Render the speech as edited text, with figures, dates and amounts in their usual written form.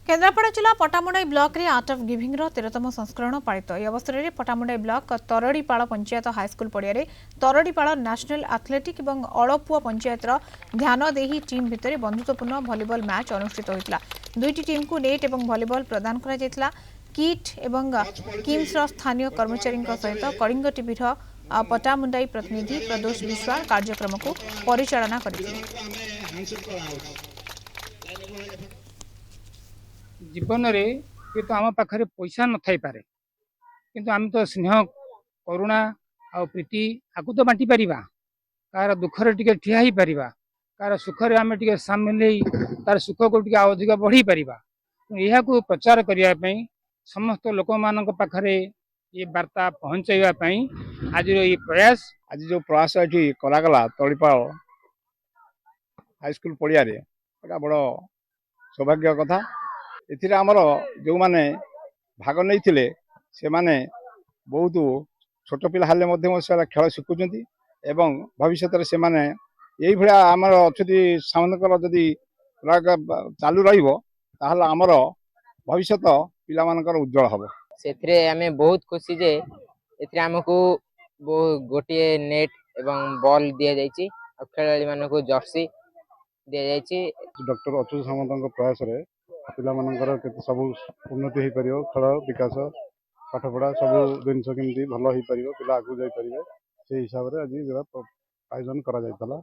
केन्द्रापड़ा जिला पटामुंडाई ब्लॉक रे art of giving 13तम संस्करण पालित। यह अवसर में पटामुंडाई ब्लॉक तरड़ीपाड़ पंचायत हाईस्कल पड़िया तरड़ीपाड़ नेशनल एथलेटिक और अड़पुआ पंचायत ध्यान देही टीम भितर बंधुत्वपूर्ण भलीबॉल मैच अनुष्ठित होता। दुईटी टीम को नेट और भलीबॉल प्रदान करा किट एवं किम्स स्थानीय कर्मचारी सहित कलिंग टीवी पटामुंडाई प्रतिनिधि प्रदोष विश्वाल कार्यक्रम को परिचालना करथिले। जीवन रे तो आम पाखे पैसा न थाई पारे किंतु आम तो स्नेह करुणा आ प्रीति आकु तो बांटी पारिबा। कार दुखरे टिके ठिया ही पारिबा, कार सुखरे आमे टिके सामिल ही तार सुख को टिके अधिक बढ़ी पारिबा। यह को प्रचार करिया पई समस्त लोक मानक पाखरे ये वार्ता पहुंचाइबा पई आज ये प्रयास जो प्रयास एठी करागला तड़ीपाल हाईस्कल पड़िया रे एटा बड़ सौभाग्य कथा। एथिरे हमर जो माने भाग नहीं से माने बहुत छोट पिला हाले मध्यम से खेल शिखुचंती एवं भविष्य से माने यही भलिया हमर अछती सामनकर जदि चालू रहिबो ताहला हमर भविष्य पिला मानकर उज्जवल हबो। सेथिरे आमे बहुत खुशी जे एथिरे हमकु गोटे नेट एवं बॉल दिया जायछि और खेलाड़ी मानको जर्सी दिया जायछि। डॉक्टर अच्युत सामंत प्रयास रे पिला मानकर केते सब उन्नति हो पारियो, खेल विकास पाठपढ़ा सब जिनस केमती भल हो पारियो, पिला आगु जाई पारिबे से हिसाब रे आज आयोजन करा जायतला।